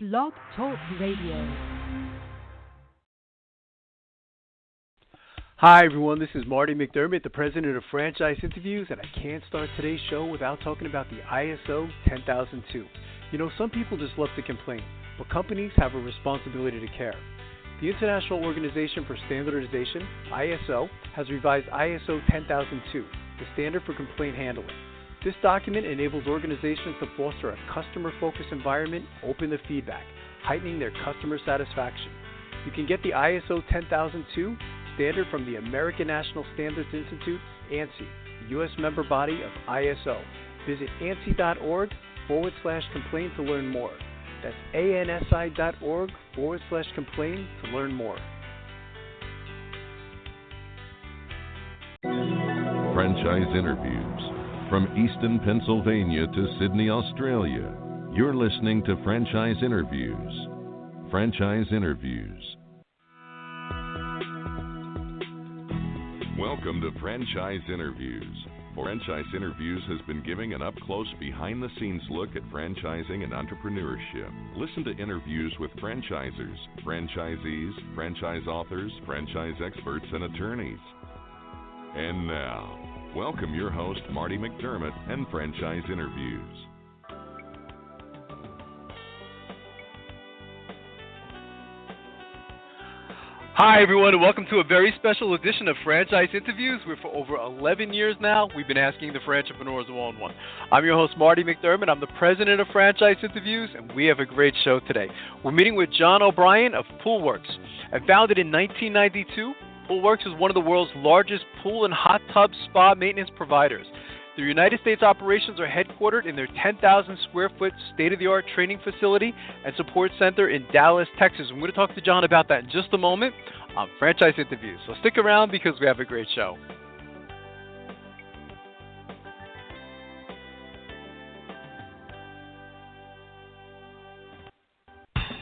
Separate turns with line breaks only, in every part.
Blog Talk Radio.
Hi everyone, this is Marty McDermott, the president of Franchise Interviews, and I can't start today's show without talking about the ISO 10002. You know, some people just love to complain, but companies have a responsibility to care. The International Organization for Standardization, ISO, has revised ISO 10002, the standard for complaint handling. This document enables organizations to foster a customer-focused environment open to feedback, heightening their customer satisfaction. You can get the ISO 10002 standard from the American National Standards Institute, ANSI, the U.S. member body of ISO. Visit ANSI.org/complain to learn more. That's ANSI.org/complain to learn more.
Franchise Interviews. From Easton, Pennsylvania to Sydney, Australia, you're listening to Franchise Interviews. Franchise Interviews. Welcome to Franchise Interviews. Franchise Interviews has been giving an up-close, behind-the-scenes look at franchising and entrepreneurship. Listen to interviews with franchisers, franchisees, franchise authors, franchise experts, and attorneys. And now, welcome your host, Marty McDermott, and Franchise Interviews.
Hi everyone, and welcome to a very special edition of Franchise Interviews. We're for over 11 years now. We've been asking the Franchipreneurs one-on-one. I'm your host, Marty McDermott. I'm the president of Franchise Interviews, and we have a great show today. We're meeting with John O'Brien of Poolwerx. And founded in 1992, Poolwerx is one of the world's largest pool and hot tub spa maintenance providers. Their United States operations are headquartered in their 10,000 square foot state-of-the-art training facility and support center in Dallas, Texas. I'm going to talk to John about that in just a moment on Franchise Interviews. So stick around because we have a great show.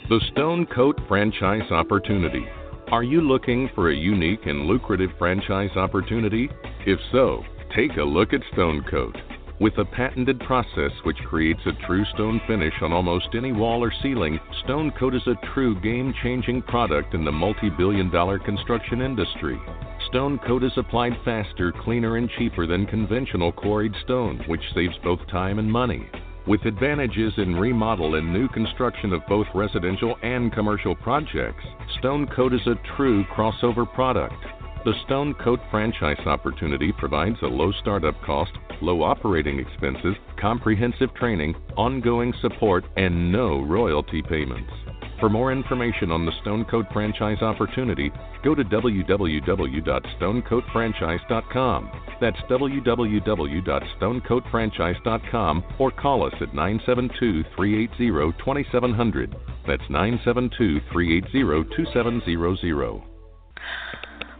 The Stone Coat Franchise Opportunity. Are you looking for a unique and lucrative franchise opportunity? If so, take a look at Stone Coat. With a patented process which creates a true stone finish on almost any wall or ceiling, Stone Coat is a true game-changing product in the multi-billion-dollar construction industry. Stone Coat is applied faster, cleaner, and cheaper than conventional quarried stone, which saves both time and money. With advantages in remodel and new construction of both residential and commercial projects, Stone Coat is a true crossover product. The Stone Coat franchise opportunity provides a low startup cost, low operating expenses, comprehensive training, ongoing support, and no royalty payments. For more information on the Stone Coat franchise opportunity, go to www.stonecoatfranchise.com. That's www.stonecoatfranchise.com, or call us at 972-380-2700. That's 972-380-2700.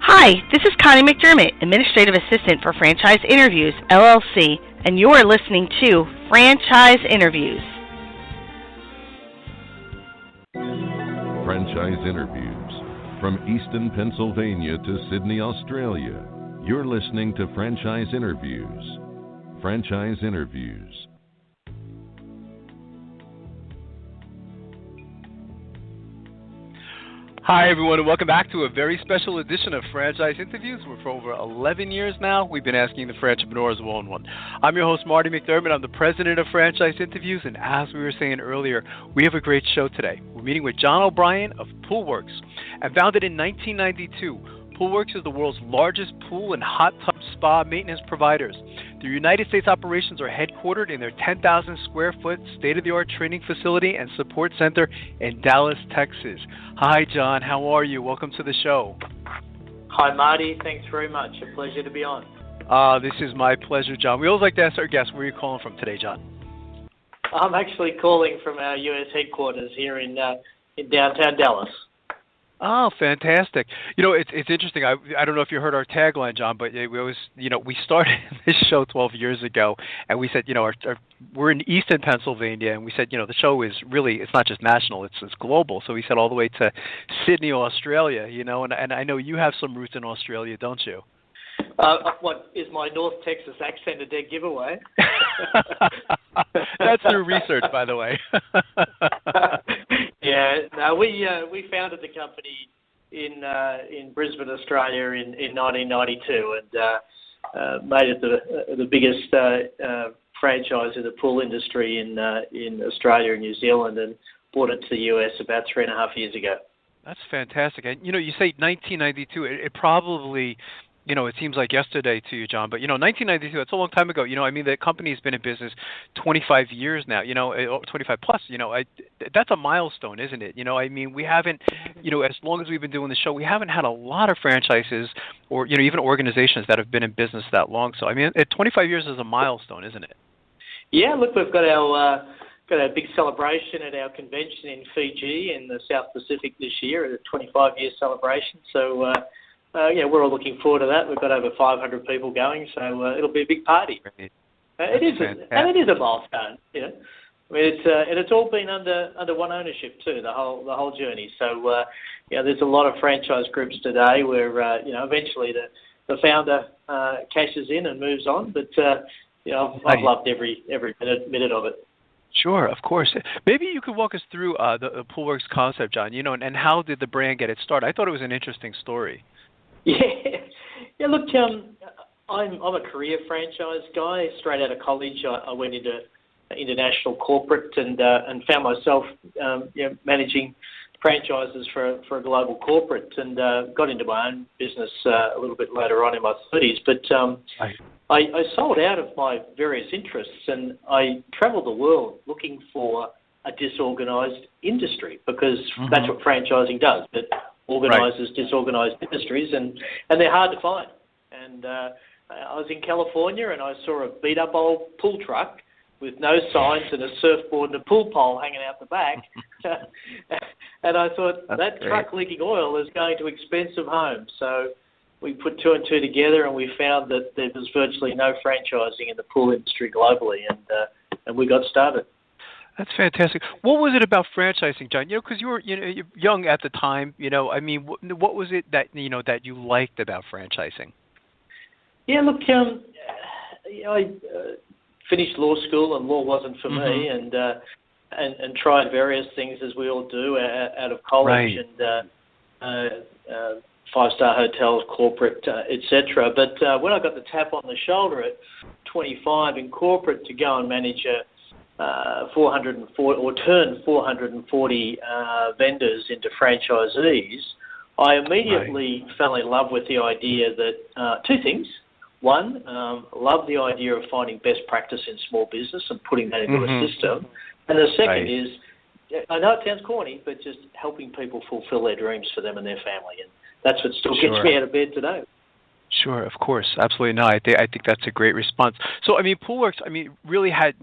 Hi, this is Connie McDermott, Administrative Assistant for Franchise Interviews, LLC, and you are listening to Franchise Interviews.
Franchise Interviews. From Easton, Pennsylvania to Sydney, Australia, you're listening to Franchise Interviews. Franchise Interviews.
Hi everyone, and welcome back to a very special edition of Franchise Interviews. We're for over 11 years now. We've been asking the Franchipreneurs one-on-one. I'm your host, Marty McDermott. I'm the president of Franchise Interviews, and as we were saying earlier, we have a great show today. We're meeting with John O'Brien of Poolwerx. And founded in 1992, Poolwerx is the world's largest pool and hot tub spa maintenance providers. Their United States operations are headquartered in their 10,000 square foot state-of-the-art training facility and support center in Dallas, Texas. Hi, John. How are you? Welcome to the show.
Hi, Marty. Thanks very much. A pleasure to be on.
This is my pleasure, John. We always like to ask our guests, where are you calling from today, John?
I'm actually calling from our U.S. headquarters here in downtown Dallas.
Oh, fantastic. You know, it's interesting. I don't know if you heard our tagline, John, but we always, we started this show 12 years ago, and we said, we're in Easton, Pennsylvania, and we said, the show is really, it's not just national, it's global. So we said all the way to Sydney, Australia, and I know you have some roots in Australia, don't you?
What is my North Texas accent a dead giveaway?
That's through research, by the way.
No, we founded the company in Brisbane, Australia, in 1992, and made it the biggest franchise in the pool industry in Australia and New Zealand, and brought it to the US about 3.5 years ago.
That's fantastic. And, you say 1992. It probably, it seems like yesterday to you, John, but, 1992, that's a long time ago. The company's been in business 25 years now, 25 plus, that's a milestone, isn't it? We haven't, as long as we've been doing the show, we haven't had a lot of franchises or, even organizations that have been in business that long. So, 25 years is a milestone, isn't it? Yeah, look, we've got our big celebration at our convention in Fiji in the South Pacific this year, a 25-year celebration. So, we're all looking forward to that. We've got over 500 people going, so it'll be a big party. It is a milestone. It's all been under one ownership too, the whole journey. So, there's a lot of franchise groups today where eventually the founder cashes in and moves on. But I've loved every minute of it. Sure, of course. Maybe you could walk us through the Poolwerx concept, John. And how did the brand get its start? I thought it was an interesting story. Yeah. Look, I'm a career franchise guy. Straight out of college, I went into international corporate and found myself, managing franchises for a global corporate, and got into my own business a little bit later on in my 30s. But I sold out of my various interests, and I travelled the world looking for a disorganised industry, because that's what franchising does. It organises disorganised industries, and they're hard to find. And I was in California, and I saw a beat-up old pool truck with no signs and a surfboard and a pool pole hanging out the back. And I thought, that truck leaking oil is going to expensive homes. So we put two and two together, and we found that there was virtually no franchising in the pool industry globally, and we got started. That's fantastic. What was it about franchising, John? Because you were you're young at the time. What was it that that you liked about franchising? Yeah, look, I finished law school, and law wasn't for me, and tried various things, as we all do out of college, and five-star hotels, corporate, etc. But when I got the tap on the shoulder at 25 in corporate to go and manage 440 or turn 440 vendors into franchisees, I immediately fell in love with the idea that two things. One, love the idea of finding best practice in small business and putting that into a system. And the second is, I know it sounds corny, but just helping people fulfill their dreams for them and their family. And that's what still gets me out of bed today. Sure, of course, absolutely. No, I think that's a great response. So, Poolwerx, really had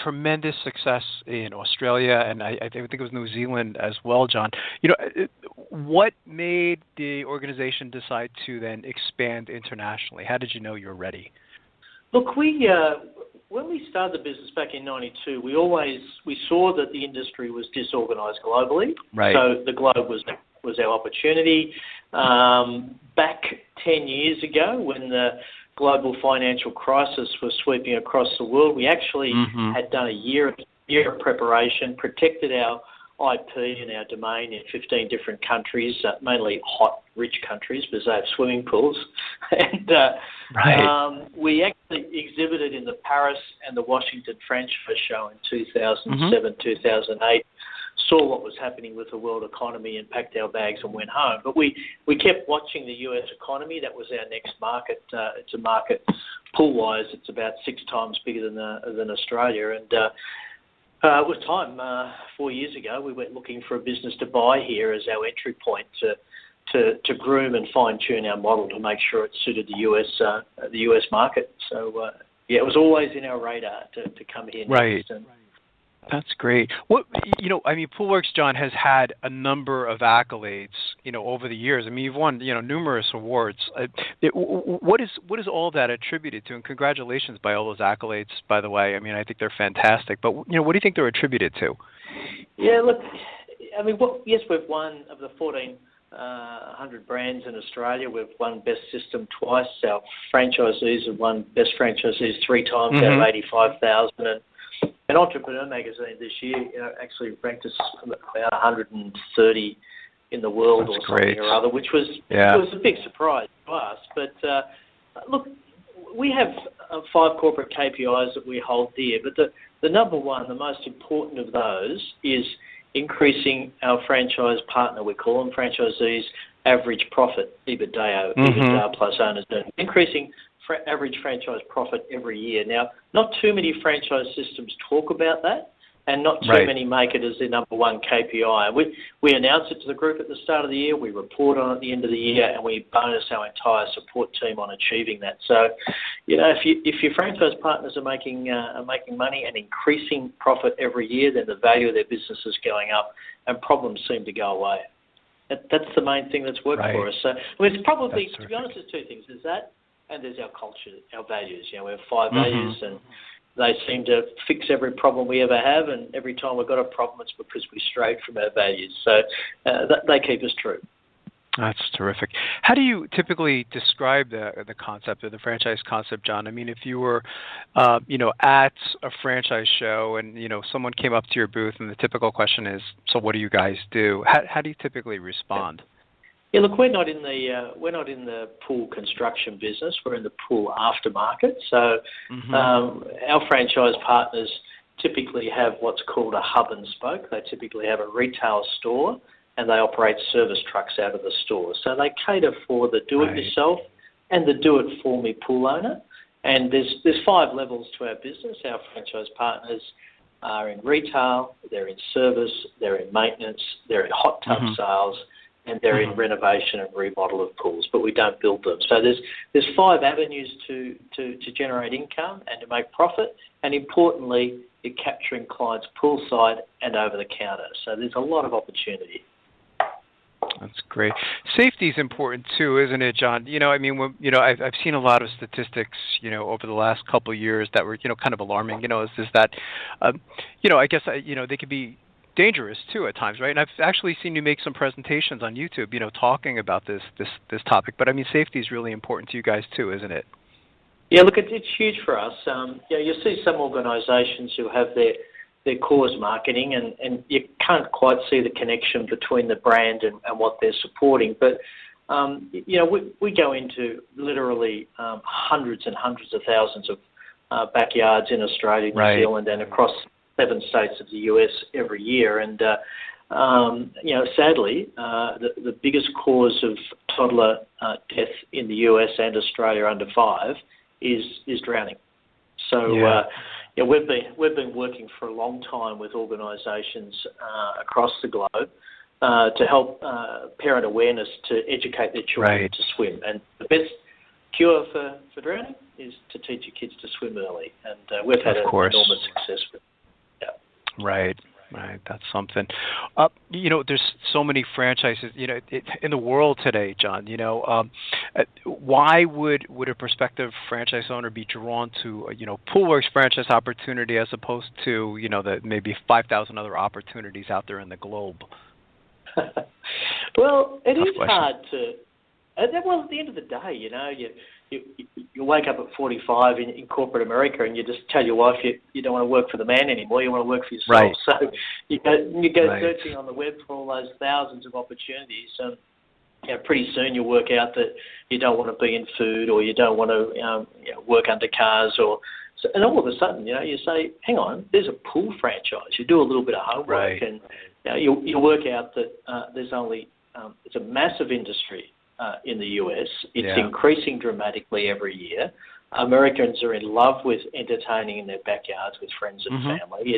tremendous success in Australia, and I think it was New Zealand as well, John. What made the organization decide to then expand internationally? How did you know you were ready? Look, when we started the business back in '92, we saw that the industry was disorganised globally. Right. So the globe was our opportunity. Back 10 years ago, when the global financial crisis was sweeping across the world, we actually had done a year of preparation, protected our IP and our domain in 15 different countries, mainly hot, rich countries, because they have swimming pools. And we actually exhibited in the Paris and the Washington Franchise Show in 2007, 2008. Saw what was happening with the world economy and packed our bags and went home. But we kept watching the US economy. That was our next market. It's a market, pool-wise, it's about 6 times bigger than Australia. And it was time, 4 years ago, we went looking for a business to buy here as our entry point to groom and fine-tune our model to make sure it suited the US market. So, it was always in our radar to come here next. And, that's great. Poolwerx, John, has had a number of accolades, over the years. You've won, numerous awards. What is all that attributed to? And congratulations by all those accolades, by the way. I think they're fantastic. But, what do you think they're attributed to? Yeah, look, yes, we've won of the 1,400 brands in Australia. We've won Best System twice. Our franchisees have won Best Franchisees 3 times out of 85,000.
And Entrepreneur magazine this year actually ranked us about 130 in the world.
That's
or something
great.
or other, which was a big surprise to us. But look, we have 5 corporate KPIs that we hold dear, but the number one, the most important of those, is increasing our franchise partner, we call them franchisees, average profit, EBITDA, EBITDA plus owners, increasing average franchise profit every year. Now, not too many franchise systems talk about that, and not too many make it as their number one KPI. We announce it to the group at the start of the year, we report on it at the end of the year, and we bonus our entire support team on achieving that. So, if your franchise partners are making money and increasing profit every year, then the value of their business is going up, and problems seem to go away. That's the main thing that's worked for us. So, it's probably, to be honest, there's 2 things. There's that, and there's our culture, our values. We have 5 values, and they seem to fix every problem we ever have, and every time we've got a problem, it's because we strayed from our values. So they keep us true.
That's terrific. How do you typically describe the concept of the franchise concept, John? I mean, if you were, at a franchise show and, someone came up to your booth and the typical question is, so what do you guys do? How do you typically respond?
Yeah, look, we're not in the pool construction business. We're in the pool aftermarket. So our franchise partners typically have what's called a hub and spoke. They typically have a retail store, and they operate service trucks out of the store. So they cater for the do-it-yourself and the do-it-for-me pool owner. And there's 5 levels to our business. Our franchise partners are in retail, they're in service, they're in maintenance, they're in hot tub sales, and they're in renovation and remodel of pools, but we don't build them. So there's 5 avenues to generate income and to make profit, and importantly, you're capturing clients poolside and over the counter. So there's a lot of opportunity.
That's great. Safety is important too, isn't it, John? I've seen a lot of statistics, over the last couple of years that were, kind of alarming. Is that, I guess, they could be dangerous too at times, right? And I've actually seen you make some presentations on YouTube, talking about this topic. But I mean, safety is really important to you guys too, isn't it?
Yeah, look, it's huge for us. You see some organisations who have their cause marketing, and you can't quite see the connection between the brand and what they're supporting. But we go into literally hundreds and hundreds of thousands of backyards in Australia, New Zealand, and across 7 states of the US every year, and sadly, the biggest cause of toddler death in the US and Australia under 5 is drowning. So we've been working for a long time with organisations across the globe to help parent awareness to educate their children to swim, and the best cure for drowning is to teach your kids to swim early, and we've had enormous success with it.
Right. That's something. There's so many franchises, in the world today, John. Why would a prospective franchise owner be drawn to, Poolwerx franchise opportunity as opposed to, the maybe 5,000 other opportunities out there in the globe?
Well, it is hard to. Well, at the end of the day, you wake up at 45 in corporate America and you just tell your wife you don't want to work for the man anymore, you want to work for yourself. Right. So you go searching on the web for all those thousands of opportunities, and pretty soon you work out that you don't want to be in food, or you don't want to work under cars, and all of a sudden you say, hang on, there's a pool franchise. You do a little bit of homework, and you work out that there's only it's a massive industry. In the US, it's increasing dramatically every year. Americans are in love with entertaining in their backyards with friends and family.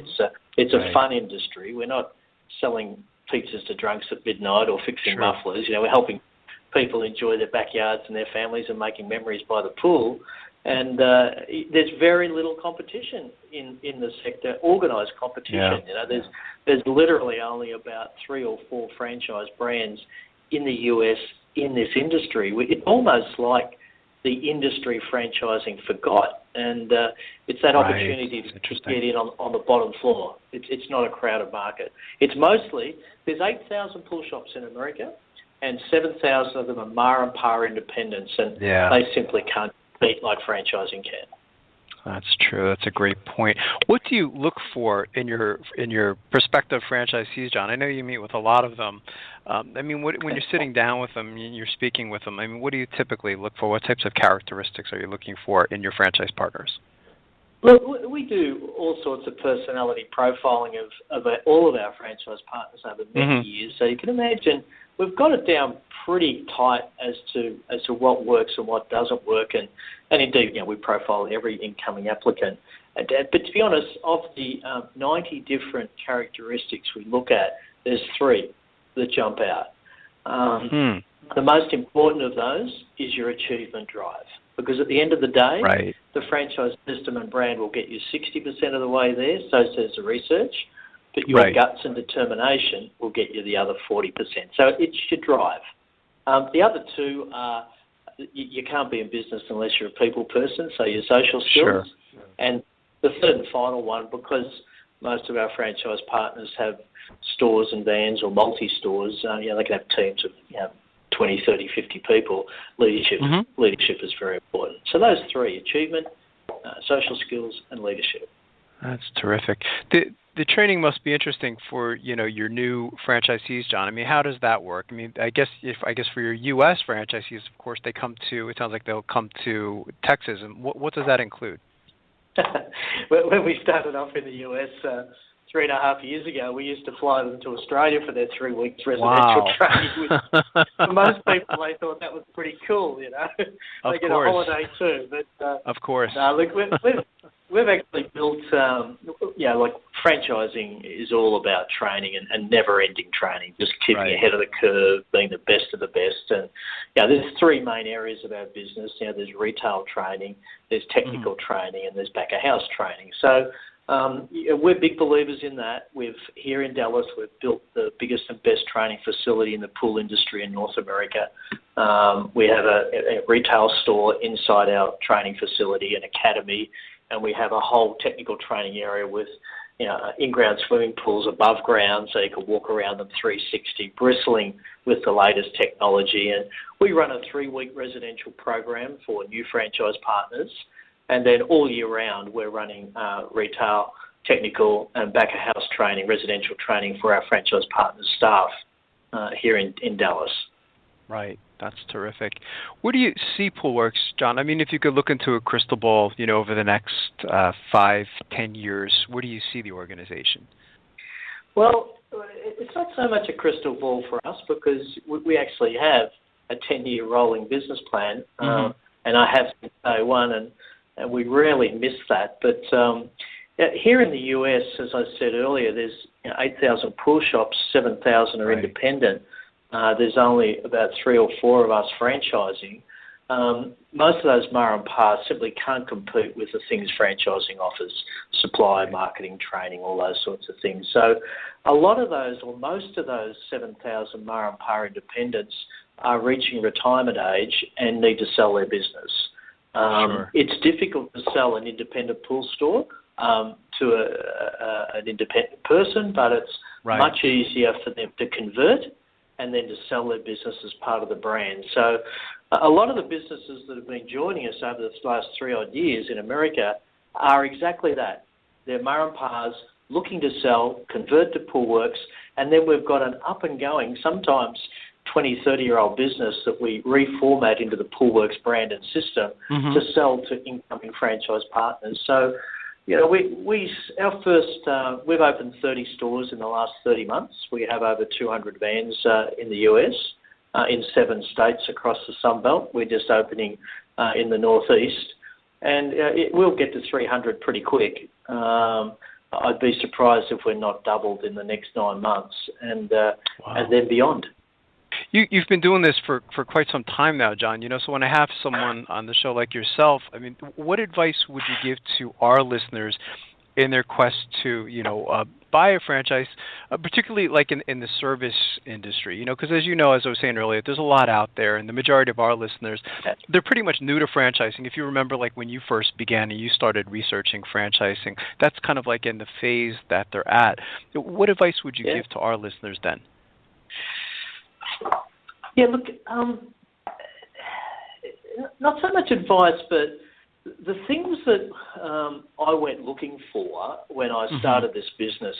It's a fun industry. We're not selling pizzas to drunks at midnight or fixing mufflers. We're helping people enjoy their backyards and their families and making memories by the pool. And there's very little competition in the sector, organised competition. There's literally only about 3 or 4 franchise brands in the US in this industry. It's almost like the industry franchising forgot, and it's that opportunity to get in on the bottom floor. It's not a crowded market. It's mostly, there's 8,000 pool shops in America, and 7,000 of them are ma and pa independents, and they simply can't compete like franchising can.
That's true. That's a great point. What do you look for in your prospective franchisees, John? I know you meet with a lot of them. When you're sitting down with them, you're speaking with them. What do you typically look for? What types of characteristics are you looking for in your franchise partners?
Look, we do all sorts of personality profiling of all of our franchise partners over many years. So you can imagine we've got it down pretty tight as to what works and what doesn't work, and indeed, we profile every incoming applicant. But to be honest, of the 90 different characteristics we look at, there's 3 that jump out. The most important of those is your achievement drive, because at the end of the day, the franchise system and brand will get you 60% of the way there, so says the research, but your guts and determination will get you the other 40%. So it's your drive. The other 2 are, you can't be in business unless you're a people person, so your social skills. Sure. And the third and final one, because most of our franchise partners have stores and vans or multi-stores, they can have teams of 20, 30, 50 people. Leadership is very important. So those 3, achievement, social skills, and leadership.
That's terrific. The training must be interesting for your new franchisees, John. How does that work? I guess for your U.S. franchisees, of course, they come to. It sounds like they'll come to Texas. And what does that include?
When we started off in the U.S. 3.5 years ago, we used to fly them to Australia for their 3 weeks residential training. For most people, they thought that was pretty cool. They get a holiday too. But
of course.
No, look, we've actually built, franchising is all about training and never-ending training, just keeping ahead of the curve, being the best of the best. And there's 3 main areas of our business. There's retail training, there's technical training, and there's back-of-house training. So we're big believers in that. Here in Dallas, we've built the biggest and best training facility in the pool industry in North America. We have a retail store inside our training facility, an academy, and we have a whole technical training area with in-ground swimming pools above ground, so you can walk around them 360, bristling with the latest technology. And we run a 3-week residential program for new franchise partners. And then all year round, we're running retail, technical, and back-of-house training, residential training for our franchise partners' staff here in Dallas.
Right. That's terrific. Where do you see Poolwerx, John? If you could look into a crystal ball, over the next 5-10 years, where do you see the organization?
Well, it's not so much a crystal ball for us because we actually have a 10-year rolling business plan, and I have since day one, and we rarely miss that. But here in the US, as I said earlier, there's 8,000 pool shops, 7,000 are independent. There's only about 3 or 4 of us franchising. Most of those ma and pa simply can't compete with the things franchising offers, supply, marketing, training, all those sorts of things. So a lot of those, or most of those 7,000 ma and pa independents are reaching retirement age and need to sell their business. It's difficult to sell an independent pool store to an independent person, but it's much easier for them to convert and then to sell their business as part of the brand. So a lot of the businesses that have been joining us over the last 3-odd years in America are exactly that. They're ma and pa's looking to sell, convert to Poolwerx, and then we've got an up-and-going, sometimes 20, 30-year-old business that we reformat into the Poolwerx brand and system to sell to incoming franchise partners. So, we've opened 30 stores in the last 30 months. We have over 200 vans in the US, in 7 states across the Sunbelt. We're just opening in the Northeast, and it will get to 300 pretty quick. I'd be surprised if we're not doubled in the next 9 months, and then beyond.
You've been doing this for quite some time now, John. So when I have someone on the show like yourself, what advice would you give to our listeners in their quest to, buy a franchise, particularly like in the service industry? Because as I was saying earlier, there's a lot out there, and the majority of our listeners, they're pretty much new to franchising. If you remember, like when you first began and you started researching franchising, that's kind of like in the phase that they're at. What advice would you give to our listeners then?
Yeah, look, not so much advice, but The things that I went looking for when I started this business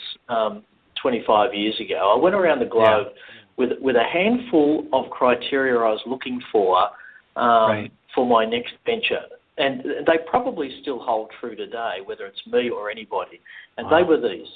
25 years ago, I went around the globe with a handful of criteria I was looking for my next venture. And they probably still hold true today, whether it's me or anybody. And they were these.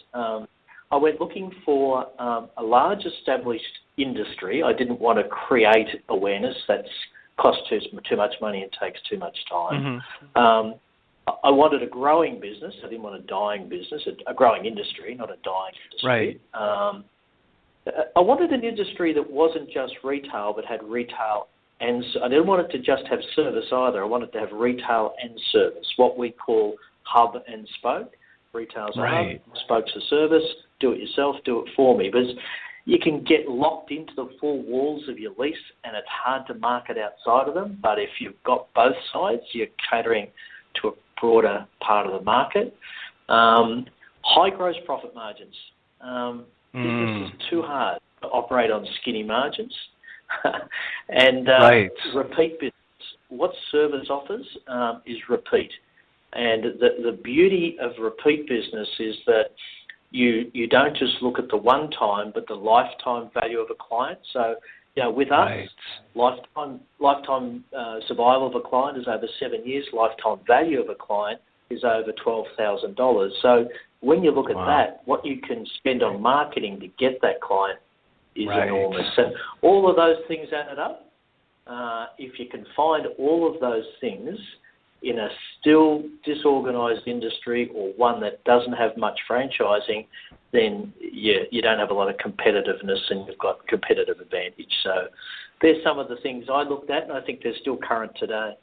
I went looking for a large established industry. I didn't want to create awareness. That's costs too much money and takes too much time. I wanted a growing business. I didn't want a dying business, a growing industry, not a dying industry. I wanted an industry that wasn't just retail, but had retail and I didn't want it to just have service either. I wanted to have retail and service, what we call hub and spoke. Retail's a hub, spoke's a service, do it yourself, do it for me. But you can get locked into the four walls of your lease and it's hard to market outside of them. But if you've got both sides, you're catering to a broader part of the market. High gross profit margins. Business is too hard to operate on skinny margins. And repeat business. What service offers is repeat. And the beauty of repeat business is that you don't just look at the one time, but the lifetime value of a client. So, with us, lifetime survival of a client is over 7 years. Lifetime value of a client is over $12,000. So when you look at that, what you can spend on marketing to get that client is enormous. So all of those things added up. If you can find all of those things in a still disorganised industry or one that doesn't have much franchising, then you don't have a lot of competitiveness and you've got competitive advantage. So there's some of the things I looked at, and I think they're still current today.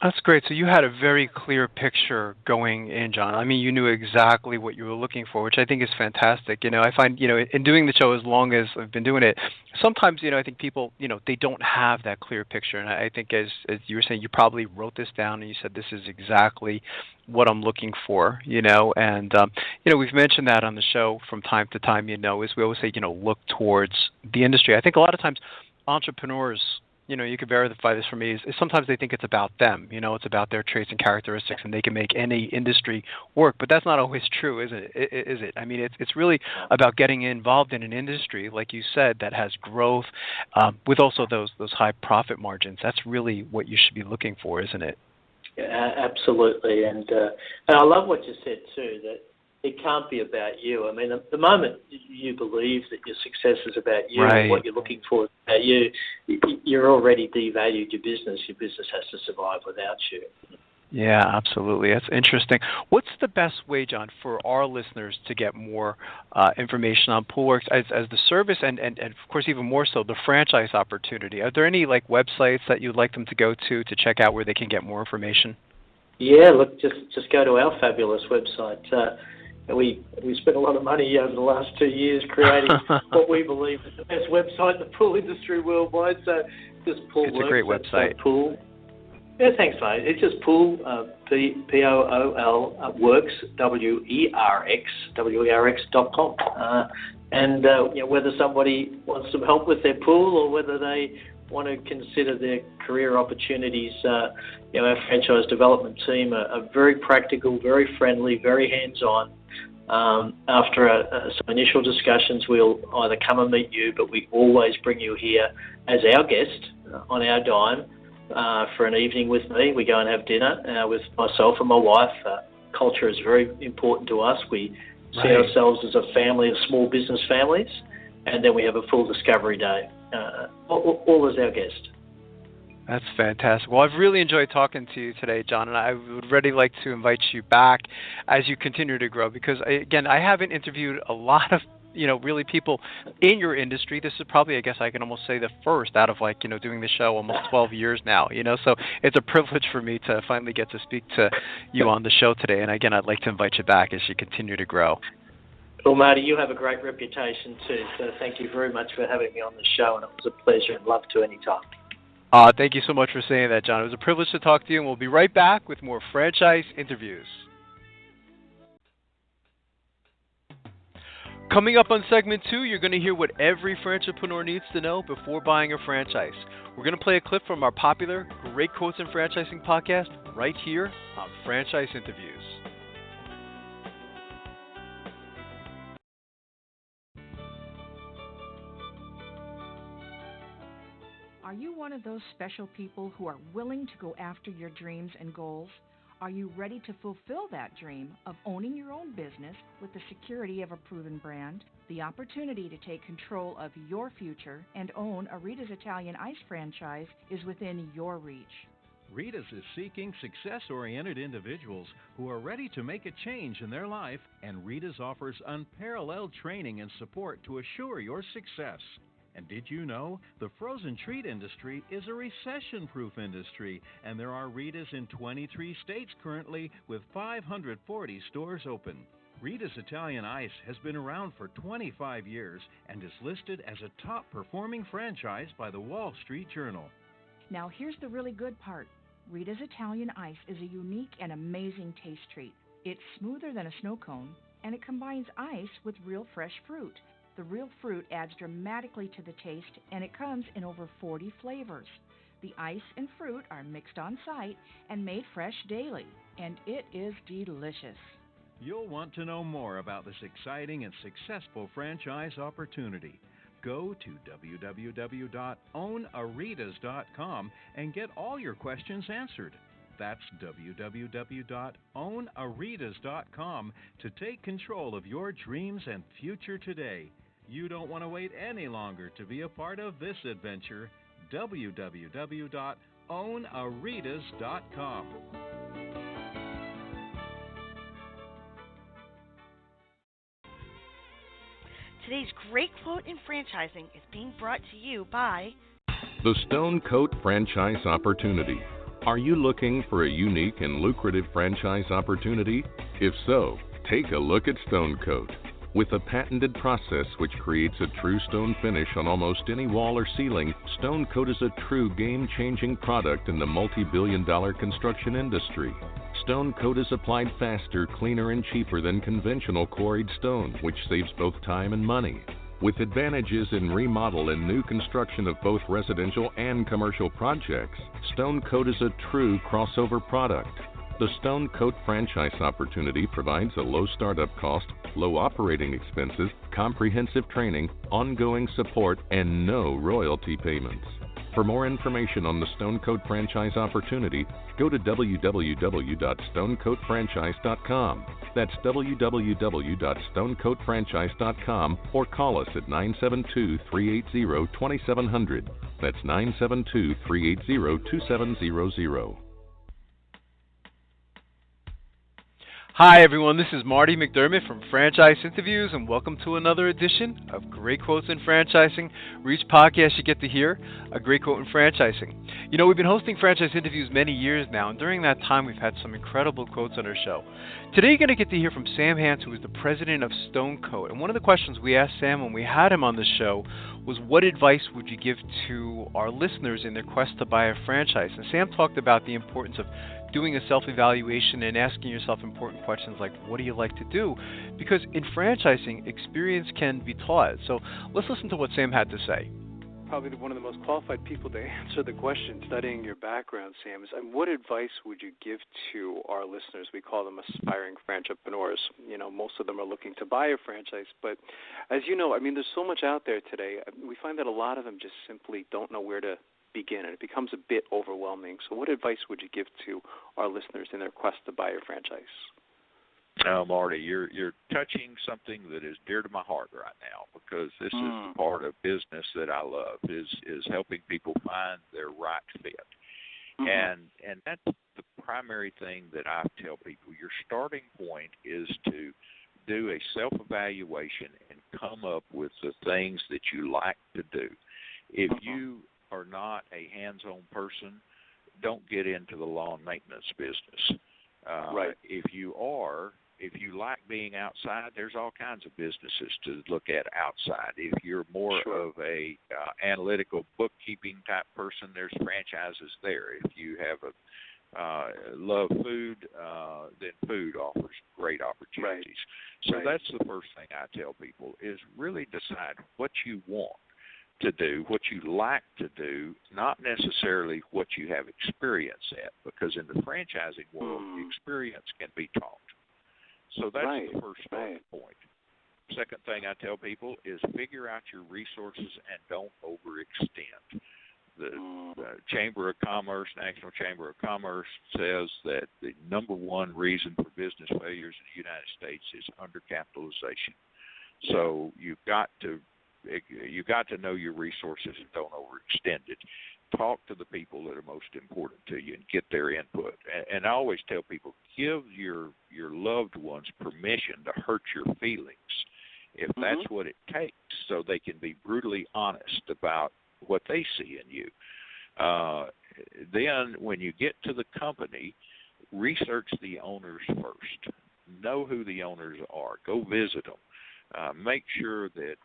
That's great. So you had a very clear picture going in, John. I mean, you knew exactly what you were looking for, which I think is fantastic. I find, in doing the show as long as I've been doing it, sometimes, I think people, they don't have that clear picture. And I think as you were saying, you probably wrote this down and you said, this is exactly what I'm looking for, and, we've mentioned that on the show from time to time, is we always say, look towards the industry. I think a lot of times entrepreneurs, you could verify this for me, is sometimes they think it's about them, it's about their traits and characteristics and they can make any industry work, but that's not always true, is it? I mean, it's really about getting involved in an industry, like you said, that has growth, with also those high profit margins. That's really what you should be looking for, isn't it?
Yeah, absolutely. And I love what you said too, that it can't be about you. I mean, the moment you believe that your success is about you and what you're looking for is about you, you're already devalued your business. Your business has to survive without you.
Yeah, absolutely. That's interesting. What's the best way, John, for our listeners to get more information on Poolwerx as the service and, of course, even more so, the franchise opportunity? Are there any websites that you'd like them to go to check out where they can get more information?
Yeah, look, just go to our fabulous website. We spent a lot of money over the last 2 years creating what we believe is the best website in the pool industry worldwide. So just Poolwerx. It's
a great website.
Pool. Yeah, thanks, mate. It's just Pool, P-O-O-L, Works, W-E-R-X, WERX.com. And whether somebody wants some help with their pool or whether they want to consider their career opportunities, our franchise development team are very practical, very friendly, very hands-on. After some initial discussions, we'll either come and meet you, but we always bring you here as our guest on our dime for an evening with me. We go and have dinner with myself and my wife. Culture is very important to us. We see ourselves as a family of small business families, and then we have a full discovery day, all as our guest.
That's fantastic. Well, I've really enjoyed talking to you today, John, and I would really like to invite you back as you continue to grow because, again, I haven't interviewed a lot of, really people in your industry. This is probably, I guess I can almost say the first out of doing the show almost 12 years now, so it's a privilege for me to finally get to speak to you on the show today. And again, I'd like to invite you back as you continue to grow.
Well, Marty, you have a great reputation too, so thank you very much for having me on the show, and it was a pleasure and love to any time.
Thank you so much for saying that, John. It was a privilege to talk to you, and we'll be right back with more franchise interviews. Coming up on segment 2, you're going to hear what every franchipreneur needs to know before buying a franchise. We're going to play a clip from our popular Great Quotes in Franchising podcast right here on Franchise Interviews.
Are you one of those special people who are willing to go after your dreams and goals? Are you ready to fulfill that dream of owning your own business with the security of a proven brand? The opportunity to take control of your future and own a Rita's Italian Ice franchise is within your reach.
Rita's is seeking success-oriented individuals who are ready to make a change in their life, and Rita's offers unparalleled training and support to assure your success. And did you know the frozen treat industry is a recession-proof industry, and there are Rita's in 23 states currently with 540 stores open. Rita's Italian Ice has been around for 25 years and is listed as a top-performing franchise by the Wall Street Journal.
Now here's the really good part. Rita's Italian Ice is a unique and amazing taste treat. It's smoother than a snow cone, and it combines ice with real fresh fruit. The real fruit adds dramatically to the taste, and it comes in over 40 flavors. The ice and fruit are mixed on site and made fresh daily, and it is delicious.
You'll want to know more about this exciting and successful franchise opportunity. Go to www.ownaritas.com and get all your questions answered. That's www.ownaritas.com to take control of your dreams and future today. You don't want to wait any longer to be a part of this adventure. www.ownaritas.com.
Today's Great Quote in Franchising is being brought to you by
The Stone Coat Franchise Opportunity. Are you looking for a unique and lucrative franchise opportunity? If so, take a look at Stone Coat. With a patented process which creates a true stone finish on almost any wall or ceiling, Stone Coat is a true game-changing product in the multi-billion-dollar construction industry. Stone Coat is applied faster, cleaner, and cheaper than conventional quarried stone, which saves both time and money. With advantages in remodel and new construction of both residential and commercial projects, Stone Coat is a true crossover product. The Stone Coat franchise opportunity provides a low startup cost, low operating expenses, comprehensive training, ongoing support, and no royalty payments. For more information on the Stone Coat franchise opportunity, go to www.stonecoatfranchise.com. That's www.stonecoatfranchise.com, or call us at 972-380-2700. That's 972-380-2700.
Hi everyone, this is Marty McDermott from Franchise Interviews, and welcome to another edition of Great Quotes in Franchising, where each podcast you get to hear a great quote in franchising. You know, we've been hosting Franchise Interviews many years now, and during that time we've had some incredible quotes on our show. Today you're going to get to hear from Sam Hance, who is the president of Stone Coat, and one of the questions we asked Sam when we had him on the show was, what advice would you give to our listeners in their quest to buy a franchise? And Sam talked about the importance of doing a self-evaluation and asking yourself important questions like, what do you like to do? Because in franchising, experience can be taught. So let's listen to what Sam had to say.
Probably one of the most qualified people to answer the question, studying your background, Sam, is what advice would you give to our listeners? We call them aspiring franchipreneurs. You know, most of them are looking to buy a franchise, but as you know, I mean, there's so much out there today. We find that a lot of them just simply don't know where to begin, and it becomes a bit overwhelming. So what advice would you give to our listeners in their quest to buy a franchise?
Now, Marty, you're touching something that is dear to my heart right now, because this is the part of business that I love, is helping people find their right fit. And that's the primary thing that I tell people. Your starting point is to do a self-evaluation and come up with the things that you like to do. If you are not a hands-on person, don't get into the lawn maintenance business.
Right.
If you like being outside, there's all kinds of businesses to look at outside. If you're more of a analytical bookkeeping type person, there's franchises there. If you have love food, then food offers great opportunities. So that's the first thing I tell people is really decide what you want to do, what you like to do, not necessarily what you have experience at, because in the franchising world, experience can be taught. So that's the first starting point. Second thing I tell people is figure out your resources and don't overextend. The Chamber of Commerce, National Chamber of Commerce, says that the number one reason for business failures in the United States is undercapitalization. So you've got to know your resources and don't overextend it. Talk to the people that are most important to you and get their input. And I always tell people, give your loved ones permission to hurt your feelings if that's what it takes, so they can be brutally honest about what they see in you. Then when you get to the company, research the owners first. Know who the owners are. Go visit them. Make sure that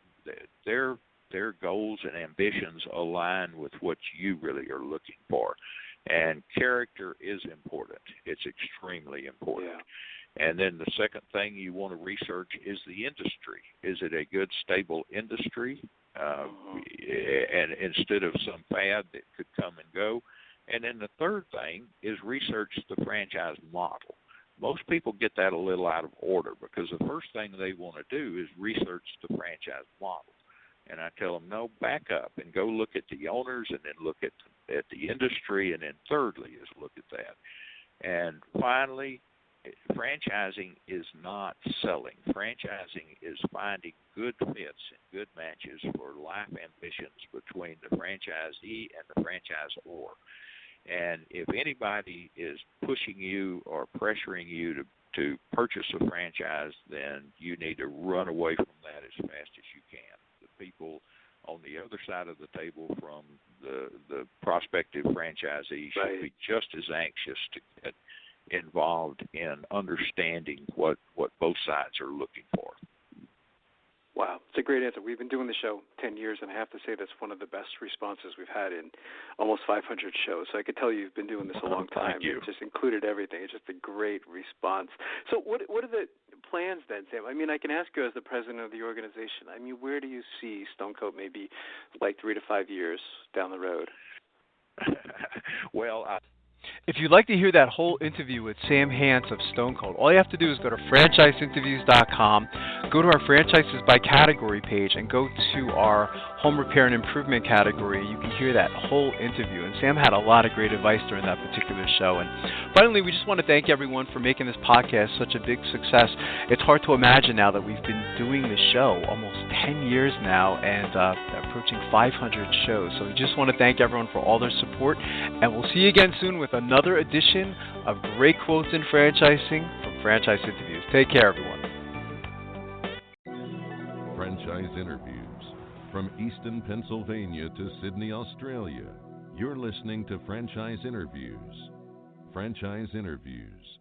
their goals and ambitions align with what you really are looking for. And character is important. It's extremely important. Yeah. And then the second thing you want to research is the industry. Is it a good, stable industry? And instead of some fad that could come and go. And then the third thing is research the franchise model. Most people get that a little out of order because the first thing they want to do is research the franchise model. And I tell them, no, back up and go look at the owners and then look at the industry, and then thirdly is look at that. And finally, franchising is not selling. Franchising is finding good fits and good matches for life ambitions between the franchisee and the franchisor. And if anybody is pushing you or pressuring you to purchase a franchise, then you need to run away from that as fast as you can. The people on the other side of the table from the prospective franchisee should be just as anxious to get involved in understanding what both sides are looking for.
Wow, it's a great answer. We've been doing the show 10 years, and I have to say that's one of the best responses we've had in almost 500 shows. So I could tell you've been doing this a long time.
Thank you.
It just included everything. It's just a great response. So what are the plans then, Sam? I mean, I can ask you as the president of the organization. I mean, where do you see Stone Coat maybe like 3 to 5 years down the road?
Well,
if you'd like to hear that whole interview with Sam Hance of Stone Coat, all you have to do is go to franchiseinterviews.com, go to our franchises by category page, and go to our home repair and improvement category. You can hear that whole interview. And Sam had a lot of great advice during that particular show. And finally, we just want to thank everyone for making this podcast such a big success. It's hard to imagine now that we've been doing the show almost 10 years now and approaching 500 shows. So we just want to thank everyone for all their support. And we'll see you again soon with another edition of Great Quotes in Franchising from Franchise Interviews. Take care, everyone.
Franchise Interviews. From Easton, Pennsylvania to Sydney, Australia, you're listening to Franchise Interviews. Franchise Interviews.